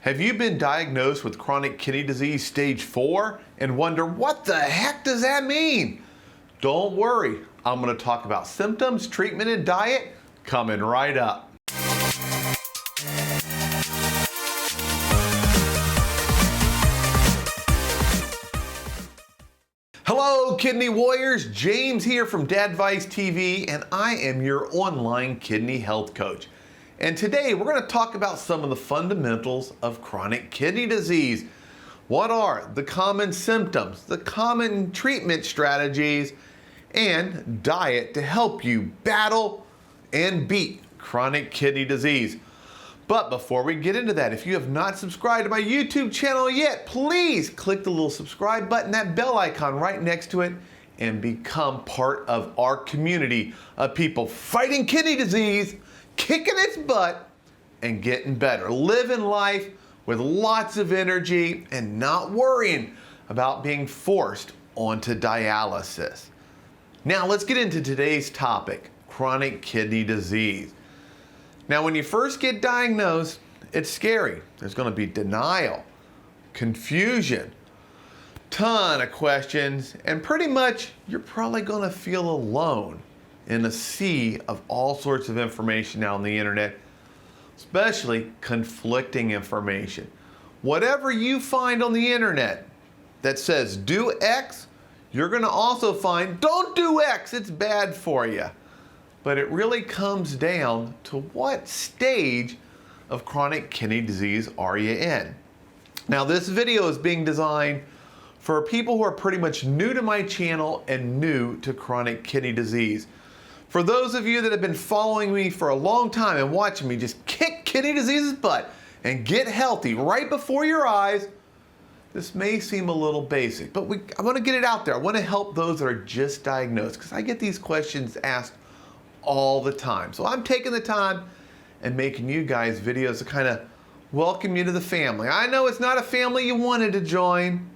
Have you been diagnosed with chronic kidney disease stage 4 and wonder what the heck does that mean? Don't worry, I'm going to talk about symptoms, treatment, and diet coming right up. Hello kidney warriors, James here from Dadvice TV, and I am your online kidney health coach. And today we're going to talk about some of the fundamentals of chronic kidney disease. What are the common symptoms, the common treatment strategies, and diet to help you battle and beat chronic kidney disease. But before we get into that, if you have not subscribed to my YouTube channel yet, please click the little subscribe button, that bell icon right next to it, and become part of our community of people fighting kidney disease, kicking its butt, and getting better. Living life with lots of energy and not worrying about being forced onto dialysis. Now let's get into today's topic, chronic kidney disease. Now when you first get diagnosed, it's scary. There's going to be denial, confusion, ton of questions, and pretty much you're probably going to feel alone in a sea of all sorts of information now on the internet, especially conflicting information. Whatever you find on the internet that says do X, you're going to also find don't do X, it's bad for you. But it really comes down to what stage of chronic kidney disease are you in. Now this video is being designed for people who are pretty much new to my channel and new to chronic kidney disease. For those of you that have been following me for a long time and watching me just kick kidney disease's butt and get healthy right before your eyes, this may seem a little basic, but I want to get it out there. I want to help those that are just diagnosed because I get these questions asked all the time. So I'm taking the time and making you guys videos to kind of welcome you to the family. I know it's not a family you wanted to join,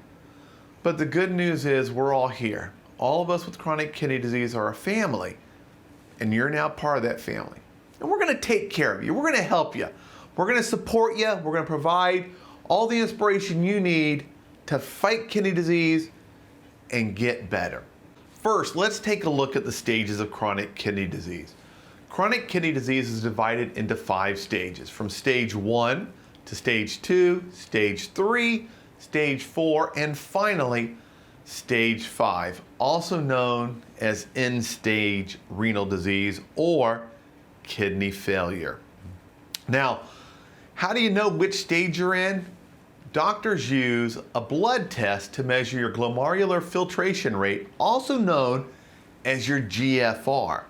but the good news is we're all here. All of us with chronic kidney disease are a family, and you're now part of that family. And we're going to take care of you. We're going to help you. We're going to support you. We're going to provide all the inspiration you need to fight kidney disease and get better. First, let's take a look at the stages of chronic kidney disease. Chronic kidney disease is divided into 5 stages, from stage 1 to stage 2, stage 3, stage 4, and finally, stage 5, also known as end-stage renal disease or kidney failure. Now, how do you know which stage you're in? Doctors use a blood test to measure your glomerular filtration rate, also known as your GFR.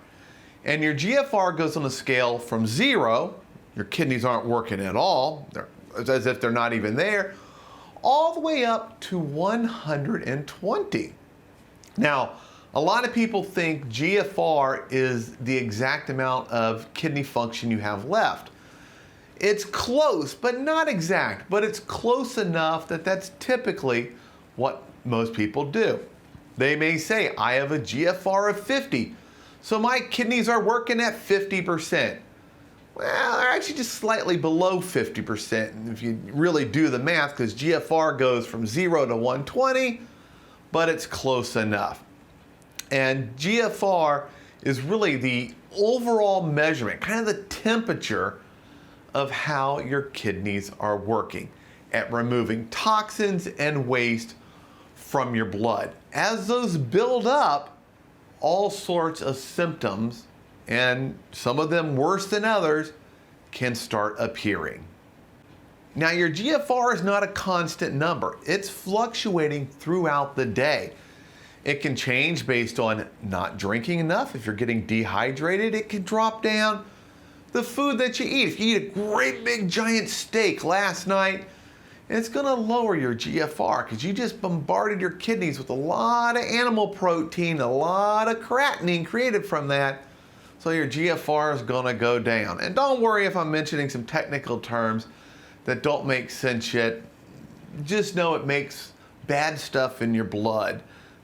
And your GFR goes on a scale from 0, your kidneys aren't working at all, they're as if they're not even there, all the way up to 120. Now, a lot of people think GFR is the exact amount of kidney function you have left. It's close, but not exact, but it's close enough that that's typically what most people do. They may say, I have a GFR of 50, so my kidneys are working at 50%. Well, they're actually just slightly below 50% if you really do the math, because GFR goes from 0 to 120, but it's close enough. And GFR is really the overall measurement, kind of the temperature of how your kidneys are working at removing toxins and waste from your blood. As those build up, all sorts of symptoms, and some of them worse than others, can start appearing. Now your GFR is not a constant number. It's fluctuating throughout the day. It can change based on not drinking enough. If you're getting dehydrated, it can drop down. The food that you eat, if you eat a great big giant steak last night, it's going to lower your GFR because you just bombarded your kidneys with a lot of animal protein, a lot of creatinine created from that, so your GFR is going to go down. And don't worry if I'm mentioning some technical terms that don't make sense yet. Just know it makes bad stuff in your blood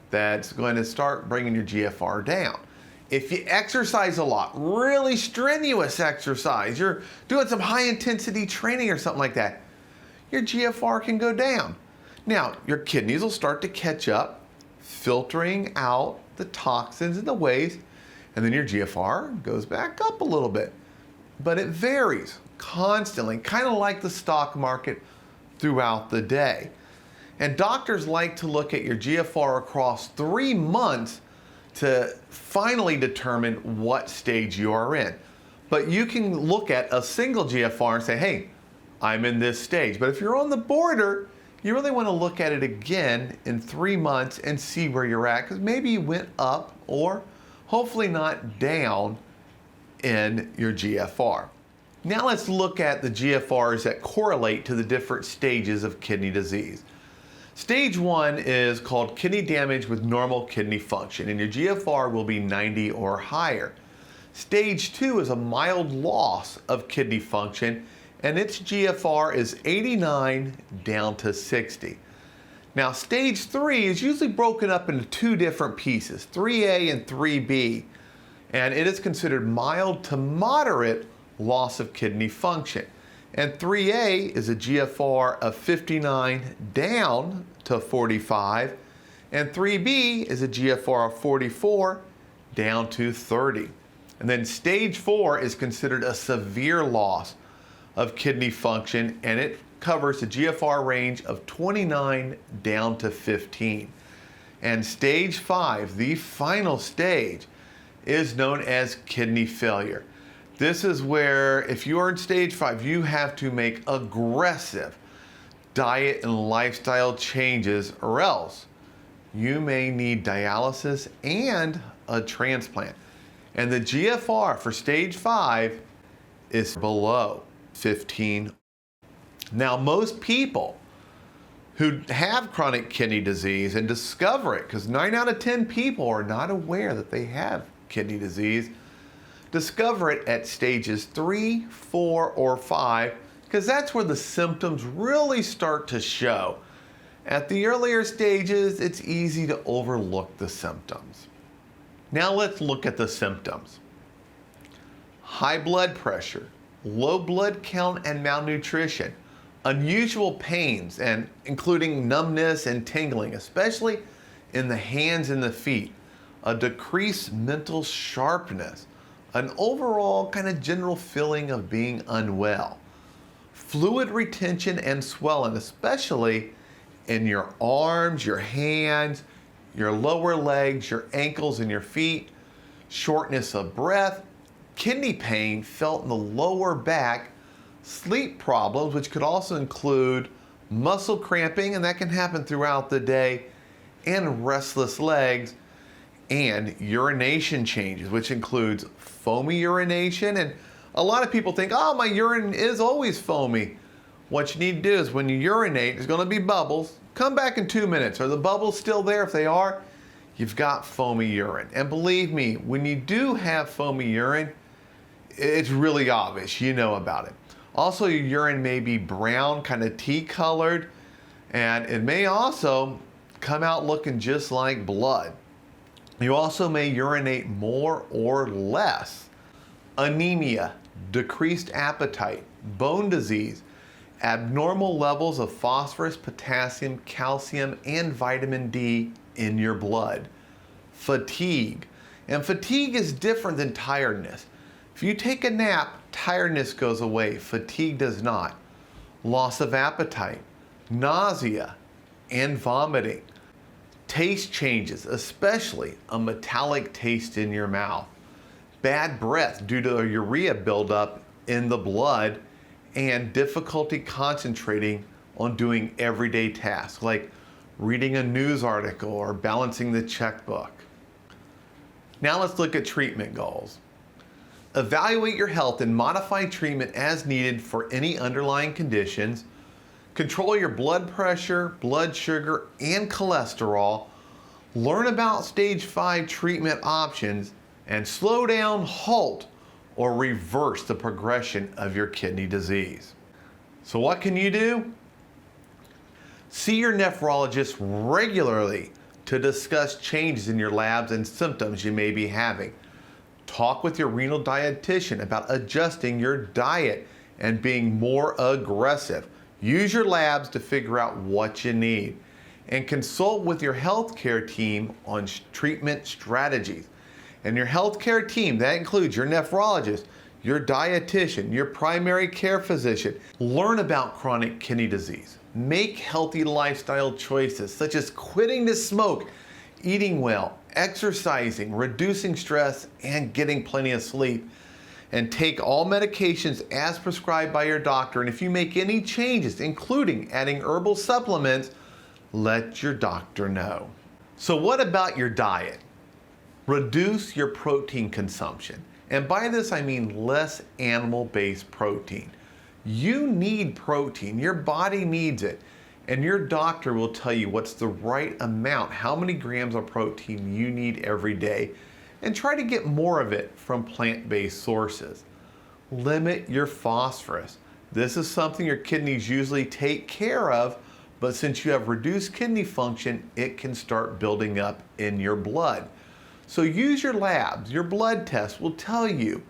that's going to start bringing your GFR down. If you exercise a lot, really strenuous exercise, you're doing some high intensity training or something like that, your GFR can go down. Now, your kidneys will start to catch up, filtering out the toxins and the waste, and then your GFR goes back up a little bit. But it varies constantly, kind of like the stock market throughout the day. And doctors like to look at your GFR across 3 months to finally determine what stage you are in. But you can look at a single GFR and say, hey, I'm in this stage. But if you're on the border, you really want to look at it again in 3 months and see where you're at, because maybe you went up or hopefully not down in your GFR. Now let's look at the GFRs that correlate to the different stages of kidney disease. Stage 1 is called kidney damage with normal kidney function, and your GFR will be 90 or higher. Stage 2 is a mild loss of kidney function, and its GFR is 89 down to 60. Now, stage 3 is usually broken up into 2 different pieces, 3A and 3B, and it is considered mild to moderate loss of kidney function. And 3A is a GFR of 59 down to 45, and 3B is a GFR of 44 down to 30. And then stage 4 is considered a severe loss of kidney function, and it covers a GFR range of 29 down to 15. And stage 5, the final stage, is known as kidney failure. This is where, if you are in stage 5, you have to make aggressive diet and lifestyle changes, or else you may need dialysis and a transplant. And the GFR for stage 5 is below 15. Now, most people who have chronic kidney disease and discover it, because 9 out of 10 people are not aware that they have kidney disease, discover it at stages 3, 4, or 5, because that's where the symptoms really start to show. At the earlier stages, it's easy to overlook the symptoms. Now let's look at the symptoms. High blood pressure, low blood count and malnutrition, unusual pains, and including numbness and tingling, especially in the hands and the feet, a decreased mental sharpness, an overall kind of general feeling of being unwell, fluid retention and swelling, especially in your arms, your hands, your lower legs, your ankles, and your feet, shortness of breath, kidney pain felt in the lower back, sleep problems, which could also include muscle cramping, and that can happen throughout the day, and restless legs, and urination changes, which includes foamy urination. And a lot of people think, oh, my urine is always foamy. What you need to do is when you urinate, there's going to be bubbles. Come back in 2 minutes. Are the bubbles still there? If they are, you've got foamy urine. And believe me, when you do have foamy urine, it's really obvious. You know about it. Also, your urine may be brown, kind of tea colored, and it may also come out looking just like blood. You also may urinate more or less. Anemia, decreased appetite, bone disease, abnormal levels of phosphorus, potassium, calcium, and vitamin D in your blood. Fatigue. And fatigue is different than tiredness. If you take a nap, tiredness goes away, fatigue does not. Loss of appetite, nausea, and vomiting. Taste changes, especially a metallic taste in your mouth. Bad breath due to a urea buildup in the blood, and difficulty concentrating on doing everyday tasks like reading a news article or balancing the checkbook. Now let's look at treatment goals. Evaluate your health and modify treatment as needed for any underlying conditions. Control your blood pressure, blood sugar, and cholesterol. Learn about stage 5 treatment options, and slow down, halt, or reverse the progression of your kidney disease. So what can you do? See your nephrologist regularly to discuss changes in your labs and symptoms you may be having. Talk with your renal dietitian about adjusting your diet and being more aggressive. Use your labs to figure out what you need and consult with your healthcare team on treatment strategies. And your healthcare team, that includes your nephrologist, your dietitian, your primary care physician. Learn about chronic kidney disease. Make healthy lifestyle choices such as quitting to smoke, eating well, exercising, reducing stress, and getting plenty of sleep. And take all medications as prescribed by your doctor. And if you make any changes, including adding herbal supplements, let your doctor know. So what about your diet? Reduce your protein consumption. And by this I mean less animal-based protein. You need protein, your body needs it, and your doctor will tell you what's the right amount, how many grams of protein you need every day, and try to get more of it from plant-based sources. Limit your phosphorus. This is something your kidneys usually take care of, but since you have reduced kidney function, it can start building up in your blood. So use your labs. Your blood test will tell you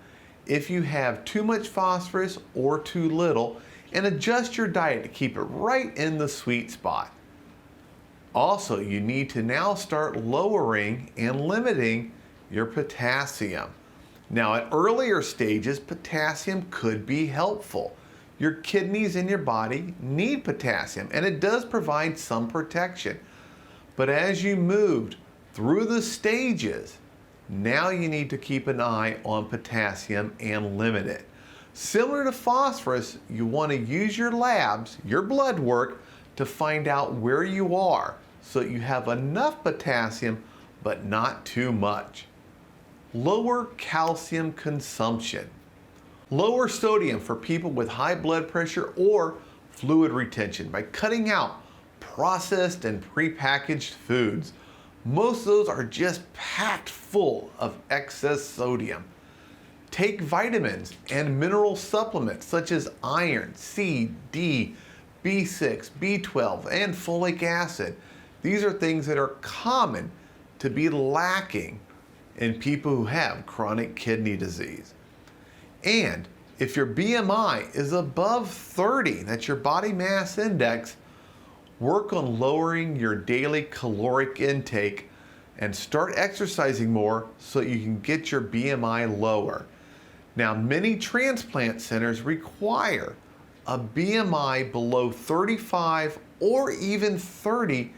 if you have too much phosphorus or too little, and adjust your diet to keep it right in the sweet spot. Also, you need to now start lowering and limiting your potassium. Now, at earlier stages, potassium could be helpful. Your kidneys and your body need potassium, and it does provide some protection. But as you moved through the stages, now you need to keep an eye on potassium and limit it. Similar to phosphorus, you want to use your labs, your blood work, to find out where you are so you have enough potassium but not too much. Lower calcium consumption. Lower sodium for people with high blood pressure or fluid retention by cutting out processed and prepackaged foods. Most of those are just packed full of excess sodium. Take vitamins and mineral supplements such as iron, C, D, B6, B12, and folic acid. These are things that are common to be lacking in people who have chronic kidney disease. And if your BMI is above 30, that's your body mass index, work on lowering your daily caloric intake and start exercising more so you can get your BMI lower. Now, many transplant centers require a BMI below 35 or even 30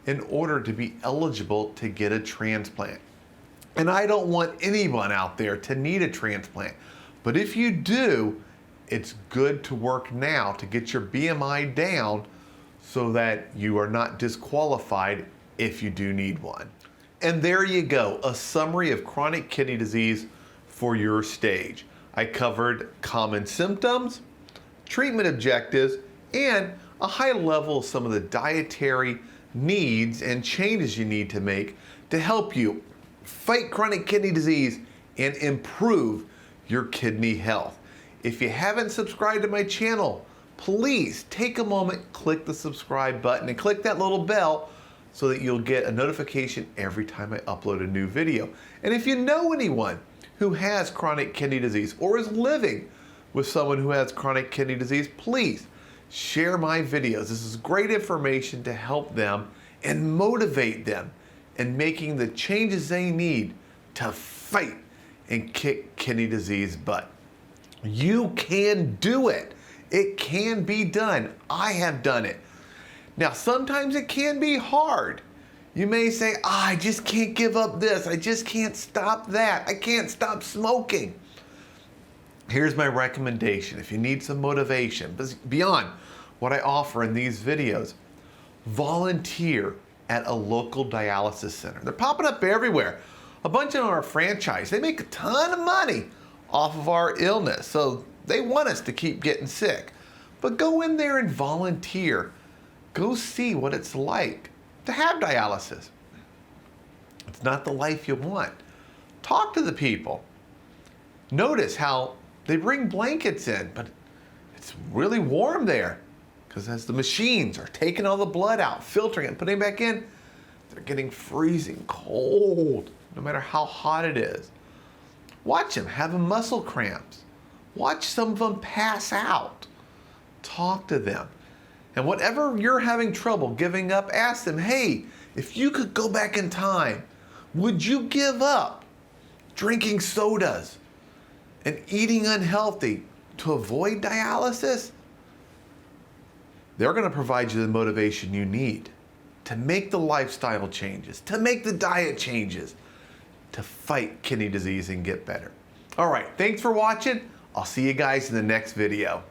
in order to be eligible to get a transplant. And I don't want anyone out there to need a transplant, but if you do, it's good to work now to get your BMI down so that you are not disqualified if you do need one. And there you go, a summary of chronic kidney disease for your stage. I covered common symptoms, treatment objectives, and a high level of some of the dietary needs and changes you need to make to help you fight chronic kidney disease and improve your kidney health. If you haven't subscribed to my channel, please take a moment, click the subscribe button, and click that little bell so that you'll get a notification every time I upload a new video. And if you know anyone who has chronic kidney disease or is living with someone who has chronic kidney disease, please share my videos. This is great information to help them and motivate them in making the changes they need to fight and kick kidney disease butt. You can do it. It can be done. I have done it. Now, sometimes it can be hard. You may say, I just can't give up this. I just can't stop that. I can't stop smoking. Here's my recommendation. If you need some motivation, beyond what I offer in these videos, volunteer at a local dialysis center. They're popping up everywhere. A bunch of them are franchise. They make a ton of money off of our illness, so they want us to keep getting sick. But go in there and volunteer. Go see what it's like to have dialysis. It's not the life you want. Talk to the people. Notice how they bring blankets in, but it's really warm there because as the machines are taking all the blood out, filtering it, and putting it back in, they're getting freezing cold, no matter how hot it is. Watch them having muscle cramps. Watch some of them pass out. Talk to them. And whatever you're having trouble giving up, ask them, hey, if you could go back in time, would you give up drinking sodas and eating unhealthy to avoid dialysis? They're going to provide you the motivation you need to make the lifestyle changes, to make the diet changes, to fight kidney disease and get better. All right, thanks for watching. I'll see you guys in the next video.